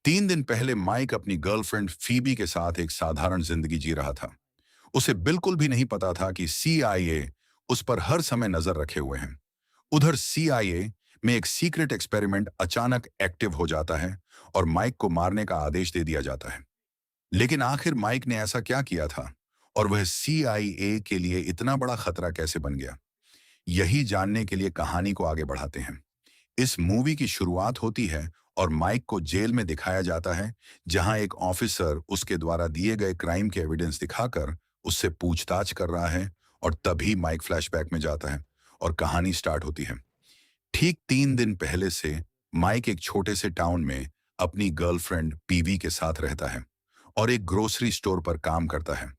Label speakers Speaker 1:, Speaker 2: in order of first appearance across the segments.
Speaker 1: 3 दिन पहले माइक अपनी गर्लफ्रेंड फीबी के साथ एक साधारण जिंदगी जी रहा था। उसे बिल्कुल भी नहीं पता था कि सीआईए उस पर हर समय नजर रखे हुए हैं। उधर सीआईए में एक सीक्रेट एक्सपेरिमेंट अचानक एक्टिव हो जाता है और माइक को मारने का आदेश दे दिया जाता है। लेकिन आखिर माइक ने ऐसा क्या किया था और वह सीआईए के लिए इतना बड़ा खतरा कैसे बन गया? यही जानने के लिए कहानी को आगे बढ़ाते हैं। इस मूवी की शुरुआत होती है और माइक को जेल में दिखाया जाता है, जहां एक ऑफिसर उसके द्वारा दिए गए क्राइम के एविडेंस दिखाकर उससे पूछताछ कर रहा है। और तभी माइक फ्लैशबैक में जाता है और कहानी स्टार्ट होती है। ठीक 3 दिन पहले से माइक एक छोटे से टाउन में अपनी गर्लफ्रेंड पीवी के साथ रहता है और एक ग्रोसरी स्टोर पर काम करता है।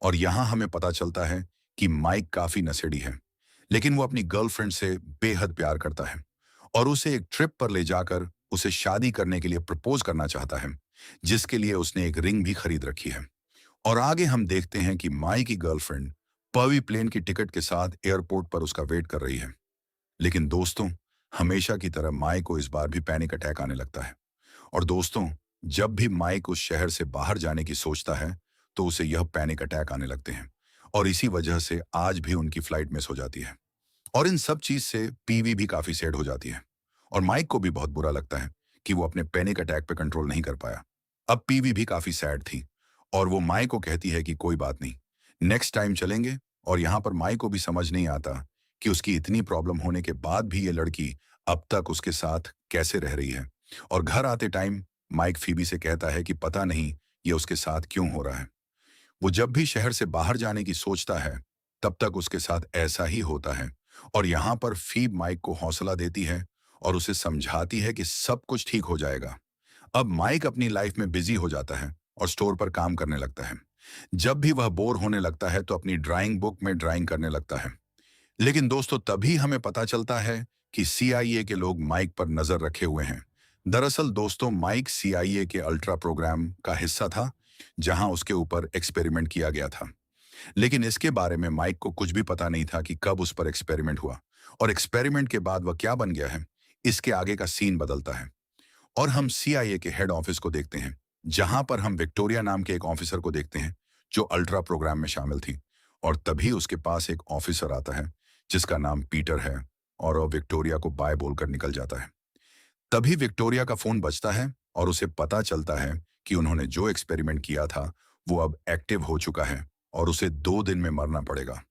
Speaker 1: और यहाँ हमें पता चलता है कि माइक काफी नशेड़ी है, लेकिन वो अपनी गर्लफ्रेंड से बेहद प्यार करता है और उसे एक ट्रिप पर ले जाकर उसे शादी करने के लिए प्रपोज करना चाहता है, जिसके लिए उसने एक रिंग भी खरीद रखी है। और आगे हम देखते हैं कि माई की गर्लफ्रेंड पवी प्लेन की टिकट के साथ एयरपोर्ट पर उसका वेट कर रही है। लेकिन दोस्तों, हमेशा की तरह माई को इस बार भी पैनिक अटैक आने लगता है। और दोस्तों, जब भी माइक उस शहर से बाहर जाने की सोचता है, तो उसे यह पैनिक अटैक आने लगते हैं और इसी वजह से आज भी उनकी फ्लाइट मिस हो जाती है। और इन सब चीज से पीवी भी काफी सैड हो जाती है और माइक को भी बहुत बुरा लगता है कि वो अपने पैनिक अटैक पे कंट्रोल नहीं कर पाया। अब पीवी भी काफी सैड थी और वो माइक को कहती है कि कोई बात नहीं, नेक्स्ट टाइम चलेंगे। और यहाँ पर माइक को भी समझ नहीं आता कि उसकी इतनी प्रॉब्लम होने के बाद भी ये लड़की अब तक उसके साथ कैसे रह रही है। और घर आते टाइम माइक फीबी से कहता है कि पता नहीं ये उसके साथ क्यों हो रहा है। वो जब भी शहर से बाहर जाने की सोचता है, तब तक उसके साथ ऐसा ही होता है। और यहाँ पर फीब माइक को हौसला देती है और उसे समझाती है कि सब कुछ ठीक हो जाएगा। अब माइक अपनी लाइफ में बिजी हो जाता है और स्टोर पर काम करने लगता है। जब भी वह बोर होने लगता है तो अपनी ड्राइंग बुक में ड्राइंग करने लगता है। लेकिन दोस्तों, तभी हमें पता चलता है कि सीआईए के लोग माइक पर नजर रखे हुए हैं। दरअसल दोस्तों, माइक सीआईए के अल्ट्रा प्रोग्राम का हिस्सा था, जहां उसके ऊपर एक्सपेरिमेंट किया गया था। लेकिन इसके बारे में माइक को कुछ भी पता नहीं था कि कब उस पर एक्सपेरिमेंट हुआ और एक्सपेरिमेंट के बाद वह क्या बन गया है। इसके आगे का सीन बदलता है और हम सीआईए के हेड ऑफिस को देखते हैं, जहां पर हम विक्टोरिया नाम के एक ऑफिसर को देखते हैं, जो अल्ट्रा प्रोग्राम में शामिल थी। और तभी उसके पास एक ऑफिसर आता है जिसका नाम पीटर है और वह विक्टोरिया को बाय बोलकर निकल जाता है। तभी विक्टोरिया का फोन बजता है और उसे पता चलता है कि उन्होंने जो एक्सपेरिमेंट किया था वो अब एक्टिव हो चुका है और उसे 2 दिन में मरना पड़ेगा।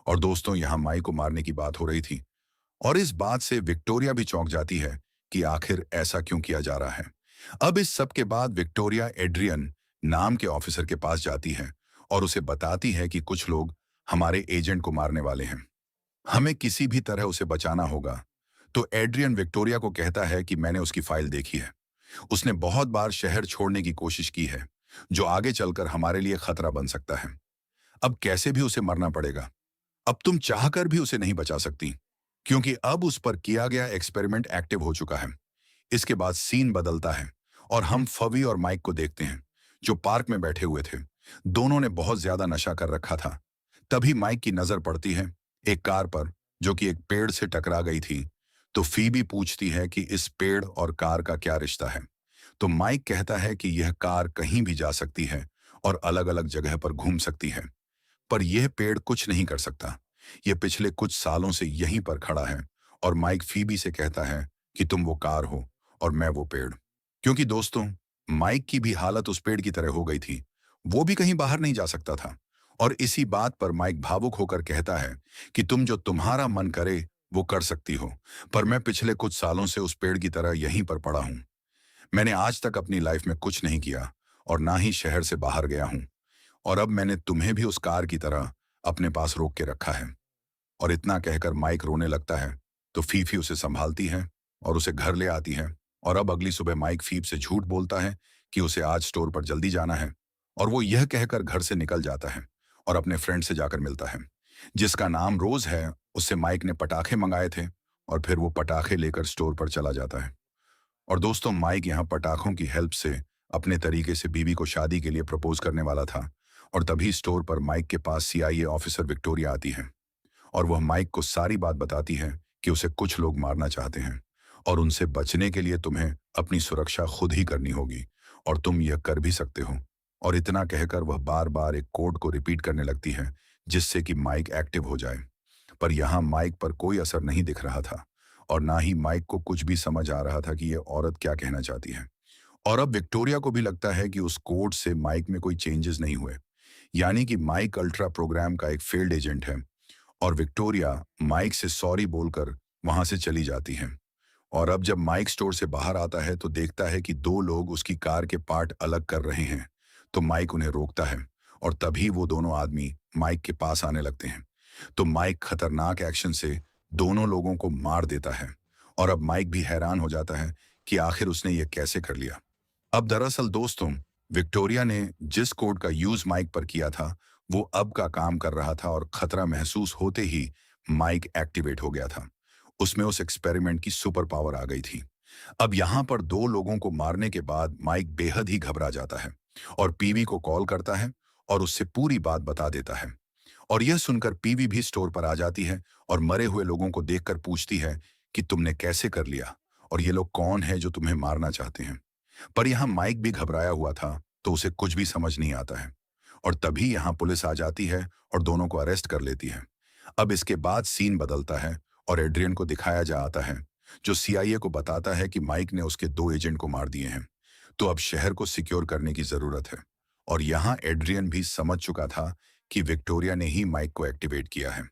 Speaker 1: और दोस्तों, यहाँ माई को मारने की बात हो रही थी और इस बात से विक्टोरिया भी चौंक जाती है कि आखिर ऐसा क्यों किया जा रहा है। अब इस सब के बाद विक्टोरिया एड्रियन नाम के ऑफिसर के पास जाती है और उसे बताती है कि कुछ लोग हमारे एजेंट को मारने वाले हैं, हमें किसी भी तरह उसे बचाना होगा। तो एड्रियन विक्टोरिया को कहता है कि मैंने उसकी फाइल देखी है, उसने बहुत बार शहर छोड़ने की कोशिश की है, जो आगे चलकर हमारे लिए खतरा बन सकता है। अब कैसे भी उसे मरना पड़ेगा। अब तुम चाहकर भी उसे नहीं बचा सकती, क्योंकि अब उस पर किया गया एक्सपेरिमेंट एक्टिव हो चुका है। इसके बाद सीन बदलता है और हम फवी और माइक को देखते हैं, जो पार्क में बैठे हुए थे। दोनों ने बहुत ज्यादा नशा कर रखा था। तभी माइक की नजर पड़ती है एक कार पर, जो कि एक पेड़ से टकरा गई थी। तो फीबी पूछती है कि इस पेड़ और कार का क्या रिश्ता है। तो माइक कहता है कि यह कार कहीं भी जा सकती है और अलग अलग जगह पर घूम सकती है, पर यह पेड़ कुछ नहीं कर सकता। यह पिछले कुछ सालों से यहीं पर खड़ा है। और माइक फीबी से कहता है कि तुम वो कार हो और मैं वो पेड़। क्योंकि दोस्तों, माइक की भी हालत उस पेड़ की तरह हो गई थी, वो भी कहीं बाहर नहीं जा सकता था। और इसी बात पर माइक भावुक होकर कहता है कि तुम जो तुम्हारा मन करे वो कर सकती हो, पर मैं पिछले कुछ सालों से उस पेड़ की तरह यहीं पर पड़ा हूं। मैंने आज तक अपनी लाइफ में कुछ नहीं किया और ना ही शहर से बाहर गया हूं। और अब मैंने तुम्हें भी उस कार की तरह अपने पास रोक के रखा है। और इतना कहकर माइक रोने लगता है। तो फीफी उसे संभालती है और उसे घर ले आती है। और अब अगली सुबह माइक फीब से झूठ बोलता है कि उसे आज स्टोर पर जल्दी जाना है, और वो यह कहकर घर से निकल जाता है और अपने फ्रेंड से जाकर मिलता है, जिसका नाम रोज है। उससे माइक ने पटाखे मंगाए थे और फिर वो पटाखे लेकर स्टोर पर चला जाता है। और दोस्तों, माइक यहाँ पटाखों की हेल्प से अपने तरीके से बीवी को शादी के लिए प्रपोज करने वाला था। और तभी स्टोर पर माइक के पास सीआईए ऑफिसर विक्टोरिया आती है और वह माइक को सारी बात बताती है कि उसे कुछ लोग मारना चाहते हैं और उनसे बचने के लिए तुम्हें अपनी सुरक्षा खुद ही करनी होगी। और तुम यह कर भी सकते हो। और इतना कहकर वह बार बार एक कोड को रिपीट करने लगती है, जिससे कि माइक एक्टिव हो जाए। पर यहाँ माइक पर कोई असर नहीं दिख रहा था, और ना ही माइक को कुछ भी समझ आ रहा था कि यह औरत क्या कहना चाहती है। और अब विक्टोरिया को भी लगता है कि उस कोड से माइक में कोई चेंजेस नहीं हुए, यानी कि माइक अल्ट्रा प्रोग्राम का एक फेल्ड एजेंट है। और विक्टोरिया माइक से सॉरी बोलकर वहां से चली जाती है। और अब जब माइक स्टोर से बाहर आता है तो देखता है कि दो लोग उसकी कार के पार्ट अलग कर रहे हैं। तो माइक उन्हें रोकता है, और तभी वो दोनों आदमी माइक के पास आने लगते हैं। तो माइक खतरनाक एक्शन से दोनों लोगों को मार देता है। और अब माइक भी हैरान हो जाता है कि आखिर उसने ये कैसे कर लिया। अब दरअसल दोस्तों, विक्टोरिया ने जिस कोड का यूज माइक पर किया था वो अब का काम कर रहा था, और खतरा महसूस होते ही माइक एक्टिवेट हो गया था। उसमें उस एक्सपेरिमेंट की सुपर पावर आ गई थी। अब यहां पर दो लोगों को मारने के बाद माइक बेहद ही घबरा जाता है, और पीवी को कॉल करता है और उससे पूरी बात बता देता है। और यह सुनकर पीवी भी स्टोर पर आ जाती है, और मरे हुए लोगों को देखकर पूछती है कि तुमने कैसे कर लिया, और ये लोग कौन है जो तुम्हें मारना चाहते हैं। पर यहाँ माइक भी घबराया हुआ था, तो उसे कुछ भी समझ नहीं आता है। और तभी यहाँ पुलिस आ जाती है और दोनों को अरेस्ट कर लेती है। अब इसके बाद सीन बदलता है, और एड्रियन को दिखाया जा आता है, जो सीआईए को बताता है कि माइक ने उसके दो एजेंट को मार दिए हैं। तो अब शहर को सिक्योर करने की जरूरत है। और यहाँ एड्रियन भी समझ चुका था कि विक्टोरिया ने ही माइक को एक्टिवेट किया है।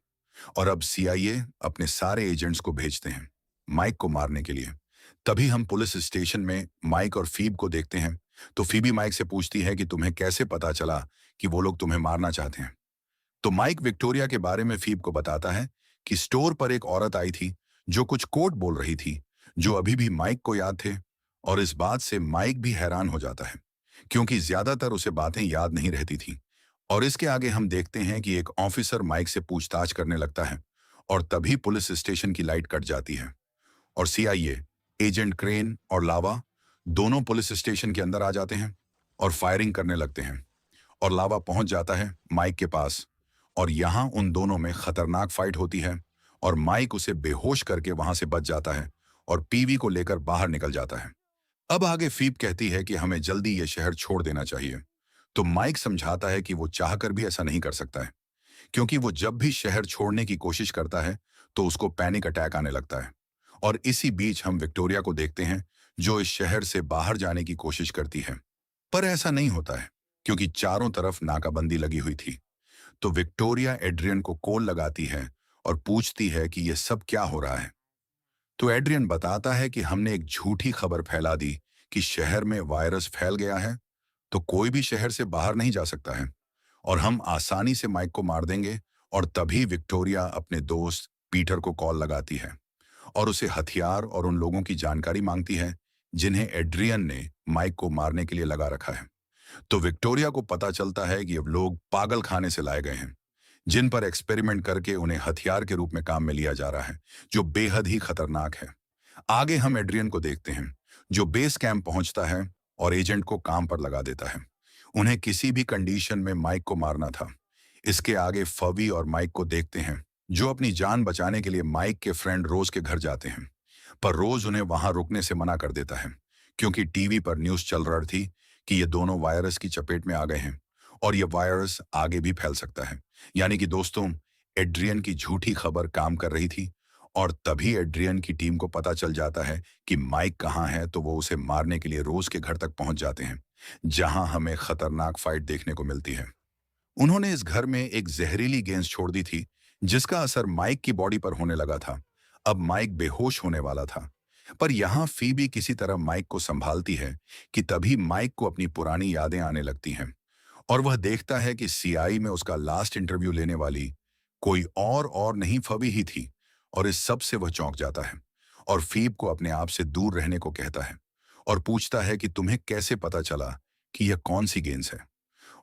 Speaker 1: और अब सीआईए अपने सारे एजेंट्स को भेजते हैं माइक को मारने के लिए। तभी हम पुलिस स्टेशन में माइक और फीब को देखते हैं। तो फीबी माइक से पूछती है कि तुम्हें कैसे पता चला कि वो लोग तुम्हें मारना चाहते हैं। तो माइक विक्टोरिया के बारे में फीब को बताता है कि स्टोर पर एक औरत आई थी जो कुछ कोड बोल रही थी, जो अभी भी माइक को याद थे। और इस बात से माइक भी हैरान हो जाता है, क्योंकि ज्यादातर उसे बातें याद नहीं रहती थी। और इसके आगे हम देखते हैं कि एक ऑफिसर माइक से पूछताछ करने लगता है, और तभी पुलिस स्टेशन की लाइट कट जाती है। और सीआईए, एजेंट क्रेन और लावा दोनों पुलिस स्टेशन के अंदर आ जाते हैं और फायरिंग करने लगते हैं। और लावा पहुंच जाता है माइक के पास, और यहां उन दोनों में खतरनाक फाइट होती है, और माइक उसे बेहोश करके वहां से बच जाता है और पीवी को लेकर बाहर निकल जाता है। अब आगे फीब कहती है कि हमें जल्दी ये शहर छोड़ देना चाहिए। तो माइक समझाता है कि वो चाहकर भी ऐसा नहीं कर सकता है, क्योंकि वो जब भी शहर छोड़ने की कोशिश करता है तो उसको पैनिक अटैक आने लगता है। और इसी बीच हम विक्टोरिया को देखते हैं, जो इस शहर से बाहर जाने की कोशिश करती है। पर ऐसा नहीं होता है, क्योंकि चारों तरफ नाकाबंदी लगी हुई थी। तो विक्टोरिया एड्रियन को कॉल लगाती है और पूछती है कि यह सब क्या हो रहा है। तो एड्रियन बताता है कि हमने एक झूठी खबर फैला दी कि शहर में वायरस फैल गया है, तो कोई भी शहर से बाहर नहीं जा सकता है, और हम आसानी से माइक को मार देंगे। और तभी विक्टोरिया अपने दोस्त पीटर को कॉल लगाती है और उसे हथियार और उन लोगों की जानकारी मांगती है जिन्हें एड्रियन ने माइक को मारने के लिए लगा रखा है। तो विक्टोरिया को पता चलता है कि अब लोग पागल खाने से लाए गए हैं, जिन पर एक्सपेरिमेंट करके उन्हें हथियार के रूप में काम में लिया जा रहा है, जो बेहद ही खतरनाक है। आगे हम एड्रियन को देखते हैं, जो बेस कैंप पहुंचता है और एजेंट को काम पर लगा देता है। उन्हें किसी भी कंडीशन में माइक को मारना था। इसके आगे फवी और माइक को देखते हैं, जो अपनी जान बचाने के लिए माइक के फ्रेंड रोज के घर जाते हैं। पर रोज उन्हें वहां रुकने से मना कर देता है, क्योंकि टीवी पर न्यूज चल रही थी कि ये दोनों वायरस की चपेट में आ गए हैं, और ये वायरस आगे भी फैल सकता है। यानी कि दोस्तों, एड्रियन की झूठी खबर काम कर रही थी। और तभी एड्रियन की टीम को पता चल जाता है कि माइक कहाँ है, तो वो उसे मारने के लिए रोज के घर तक पहुंच जाते हैं, जहां हमें खतरनाक फाइट देखने को मिलती है। उन्होंने इस घर में एक जहरीली गेंद छोड़ दी थी, जिसका असर माइक की बॉडी पर होने लगा था। अब माइक बेहोश होने वाला था। पर यहां फीबी किसी तरह माइक को संभालती है कि तभी माइक को अपनी पुरानी यादें आने लगती हैं, और वह देखता है कि सीआई में उसका लास्ट इंटरव्यू लेने वाली कोई और नहीं फबी ही थी। और इस सब से वह चौंक जाता है, और फीब को अपने आप से दूर रहने को कहता है, और पूछता है कि तुम्हें कैसे पता चला कि यह कौन सी गेंद है।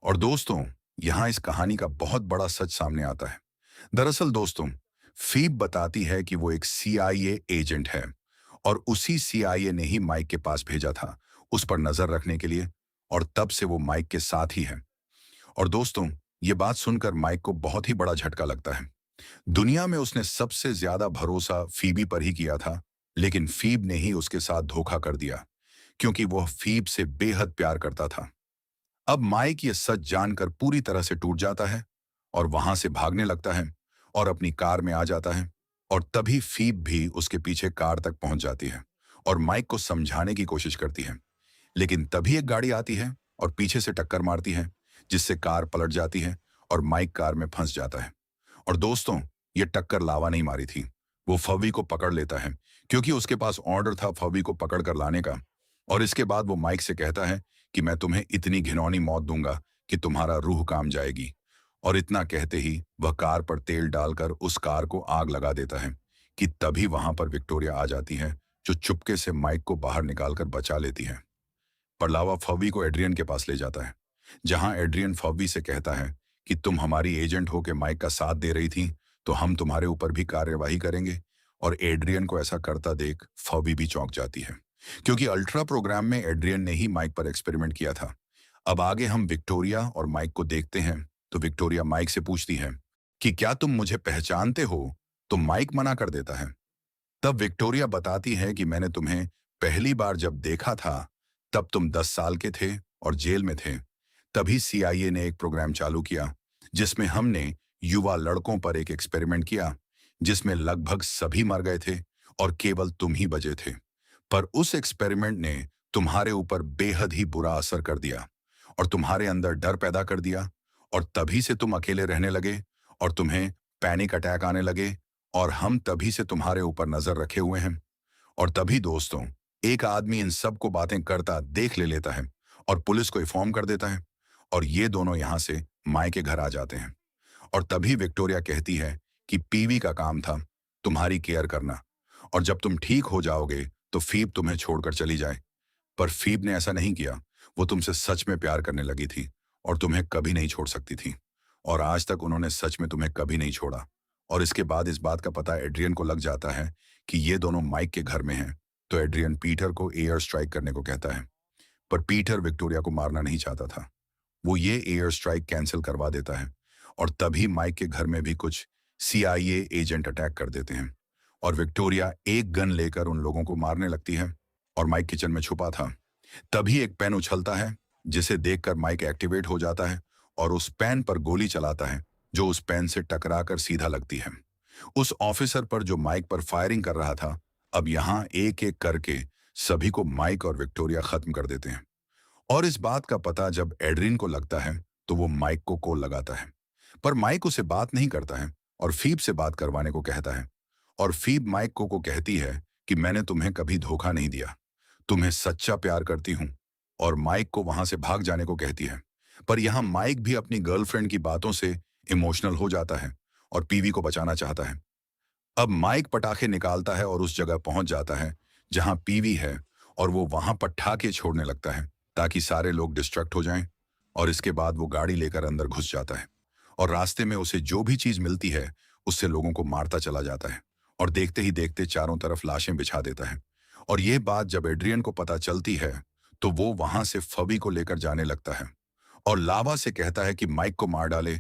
Speaker 1: और दोस्तों, यहाँ इस कहानी का बहुत बड़ा सच सामने आता है। दरअसल दोस्तों, फीब बताती है कि वो एक सीआईए एजेंट है, और उसी सीआईए ने ही माइक के पास भेजा था उस पर नजर रखने के लिए, और तब से वो माइक के साथ ही है। और दोस्तों, ये बात सुनकर माइक को बहुत ही बड़ा झटका लगता है। दुनिया में उसने सबसे ज्यादा भरोसा फीबी पर ही किया था, लेकिन फीब ने ही उसके साथ धोखा कर दिया, क्योंकि वह फीब से बेहद प्यार करता था। अब माइक ये सच जानकर पूरी तरह से टूट जाता है और वहां से भागने लगता है और अपनी कार में आ जाता है। और तभी फीब भी उसके पीछे कार तक पहुंच जाती है और माइक को समझाने की कोशिश करती है। लेकिन तभी एक गाड़ी आती है और पीछे से टक्कर मारती है, जिससे कार पलट जाती है और माइक कार में फंस जाता है। और दोस्तों, ये टक्कर लावा नहीं मारी थी, वो फवी को पकड़ लेता है, क्योंकि उसके पास ऑर्डर था फवी को पकड़ कर लाने का। और इसके बाद वो माइक से कहता है कि मैं तुम्हें इतनी घिनौनी मौत दूंगा कि तुम्हारा रूह काम जाएगी। और इतना कहते ही वह कार पर तेल डालकर उस कार को आग लगा देता है कि तभी वहां पर विक्टोरिया आ जाती है, जो चुपके से माइक को बाहर निकालकर बचा लेती है। पर लावा फवी को एड्रियन के पास ले जाता है, जहां एड्रियन फवी से कहता है कि तुम हमारी एजेंट हो के माइक का साथ दे रही थी, तो हम तुम्हारे ऊपर भी कार्यवाही करेंगे। और एड्रियन को ऐसा करता देख फवी भी चौंक जाती है, क्योंकि अल्ट्रा प्रोग्राम में एड्रियन ने ही माइक पर एक्सपेरिमेंट किया था। अब आगे हम विक्टोरिया और माइक को देखते हैं। तो विक्टोरिया माइक से पूछती है कि क्या तुम मुझे पहचानते हो? तो माइक मना कर देता है। तब विक्टोरिया बताती है कि मैंने तुम्हें पहली बार जब देखा था, तब तुम 10 साल के थे और जेल में थे। तभी सीआईए ने एक प्रोग्राम चालू किया, जिसमें हमने युवा लड़कों पर एक एक्सपेरिमेंट किया, जिसमें लगभग सभी मर गए थे और केवल तुम ही बचे थे। पर उस एक्सपेरिमेंट ने तुम्हारे ऊपर बेहद ही बुरा असर कर दिया और तुम्हारे अंदर डर पैदा कर दिया, और तभी से तुम अकेले रहने लगे और तुम्हें पैनिक अटैक आने लगे, और हम तभी से तुम्हारे ऊपर नजर रखे हुए हैं। और तभी दोस्तों, एक आदमी इन सब को बातें करता देख ले लेता है और पुलिस को इन्फॉर्म कर देता है, और ये दोनों यहां से माई के घर आ जाते हैं। और तभी विक्टोरिया कहती है कि पीवी का काम था तुम्हारी केयर करना, और जब तुम ठीक हो जाओगे तो फीब तुम्हें छोड़कर चली जाए। पर फीब ने ऐसा नहीं किया, वो तुमसे सच में प्यार करने लगी थी और तुम्हें कभी नहीं छोड़ सकती थी। और आज तक उन्होंने सच में तुम्हें कभी नहीं छोड़ा। और इसके बाद इस बात का पता एड्रियन को लग जाता है कि ये दोनों माइक के घर में हैं। तो एड्रियन पीटर को एयर स्ट्राइक करने को कहता है, पर पीटर विक्टोरिया को मारना नहीं चाहता था। वो ये एयर स्ट्राइक कैंसिल करवा देता है, और तभी माइक के घर में भी कुछ सीआईए एजेंट अटैक कर देते हैं और विक्टोरिया एक गन लेकर उन लोगों को मारने लगती है। और माइक किचन में छुपा था। तभी एक पेन उछलता है, जिसे देखकर माइक एक्टिवेट हो जाता है और उस पेन पर गोली चलाता है, जो उस पेन से टकराकर सीधा लगती है उस ऑफिसर पर जो माइक पर फायरिंग कर रहा था। अब यहां एक एक करके सभी को माइक और विक्टोरिया खत्म कर देते हैं। और इस बात का पता जब एड्रिन को लगता है, तो वो माइक को कॉल लगाता है, पर माइक उसे बात नहीं करता है और फीब से बात करवाने को कहता है। और फीब माइक को कहती है कि मैंने तुम्हें कभी धोखा नहीं दिया, तुम्हें सच्चा प्यार करती हूं, और माइक को वहां से भाग जाने को कहती है। पर यहां माइक भी अपनी गर्लफ्रेंड की बातों से इमोशनल हो जाता है और पीवी को बचाना चाहता है। अब माइक पटाखे निकालता है और उस जगह पहुंच जाता है जहां पीवी है, और वो वहां पटाखे छोड़ने लगता है ताकि सारे लोग डिस्ट्रैक्ट हो जाएं। और इसके बाद वो गाड़ी लेकर अंदर घुस जाता है और रास्ते में उसे जो भी चीज मिलती है उससे लोगों को मारता चला जाता है, और देखते ही देखते चारों तरफ लाशें बिछा देता है। और ये बात जब एड्रियन को पता चलती है, तो वो वहां से फबी को लेकर जाने लगता है और लावा से कहता है कि माइक को मार डाले।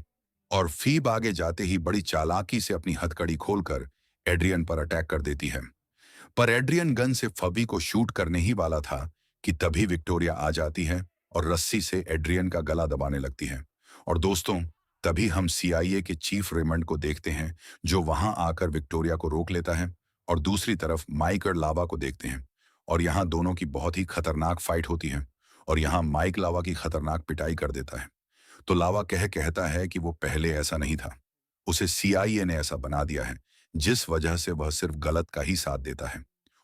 Speaker 1: और फीब आगे जाते ही बड़ी चालाकी से अपनी हथकड़ी खोलकर एड्रियन पर अटैक कर देती है। पर एड्रियन गन से फबी को शूट करने ही वाला था कि तभी विक्टोरिया आ जाती है और रस्सी से एड्रियन का गला दबाने लगती है। और दोस्तों, तभी हम सीआईए के चीफ रेमंड को देखते हैं, जो वहां आकर विक्टोरिया को रोक लेता है। और दूसरी तरफ माइक और लावा को देखते हैं, और यहाँ दोनों की बहुत ही खतरनाक फाइट होती है। और यहाँ माइक लावा की खतरनाक पिटाई कर देता है। तो लावा कहता है कि वो पहले ऐसा नहीं था, उसे सीआईए ने ऐसा बना दिया है, जिस वजह से वह सिर्फ गलत का ही साथ देता है।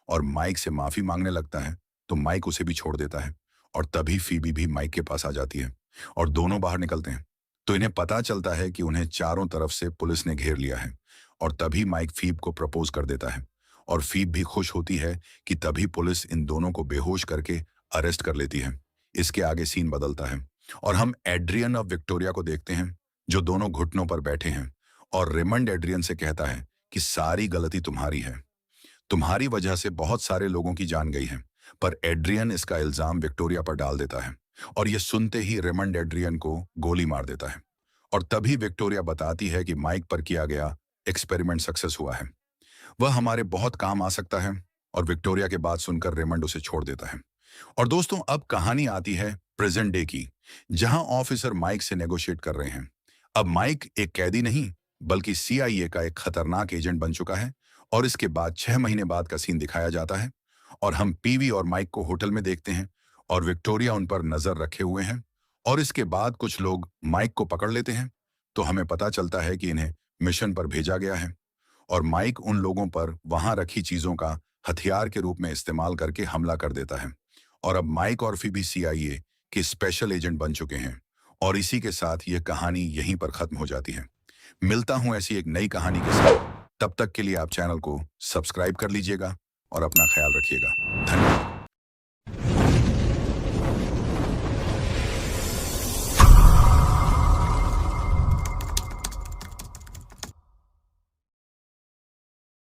Speaker 1: और माइक से माफी मांगने लगता है, तो माइक उसे भी छोड़ देता है। और तभी फीबी भी माइक के पास आ जाती है और दोनों बाहर निकलते हैं। तो इन्हें पता चलता है कि उन्हें चारों तरफ से पुलिस ने घेर लिया है। और तभी माइक फीब को प्रपोज कर देता है, और फीब भी खुश होती है कि तभी पुलिस इन दोनों को बेहोश करके अरेस्ट कर लेती है। इसके आगे सीन बदलता है और हम एड्रियन और विक्टोरिया को देखते हैं, जो दोनों घुटनों पर बैठे हैं। और रेमंड एड्रियन से कहता है कि सारी गलती तुम्हारी है, तुम्हारी वजह से बहुत सारे लोगों की जान गई है। पर एड्रियन इसका इल्जाम विक्टोरिया पर डाल देता है, और यह सुनते ही रेमंड एड्रियन को गोली मार देता है। और तभी विक्टोरिया बताती है कि माइक पर किया गया एक्सपेरिमेंट सक्सेस हुआ है, वह हमारे बहुत काम आ सकता है। और विक्टोरिया के बात सुनकर रेमंड उसे छोड़ देता है, और दोस्तों, अब कहानी आती है प्रेजेंट डे की, जहां ऑफिसर माइक से नेगोशिएट कर रहे हैं। अब माइक एक कैदी नहीं, बल्कि सीआईए का एक खतरनाक एजेंट बन चुका है। और इसके बाद 6 महीने बाद का सीन दिखाया जाता है, और हम पीवी और माइक को होटल में देखते हैं, और विक्टोरिया उन पर नजर रखे हुए हैं। और इसके बाद कुछ लोग माइक को पकड़ लेते हैं, तो हमें पता चलता है कि इन्हें मिशन पर भेजा गया है। और माइक उन लोगों पर वहां रखी चीजों का हथियार के रूप में इस्तेमाल करके हमला कर देता है। और अब माइक और फिबी सीआईए के स्पेशल एजेंट बन चुके हैं। और इसी के साथ ये कहानी यहीं पर खत्म हो जाती है। मिलता हूं ऐसी एक नई कहानी के साथ। तब तक के लिए आप चैनल को सब्सक्राइब कर लीजिएगा और अपना ख्याल रखिएगा। धन्यवाद।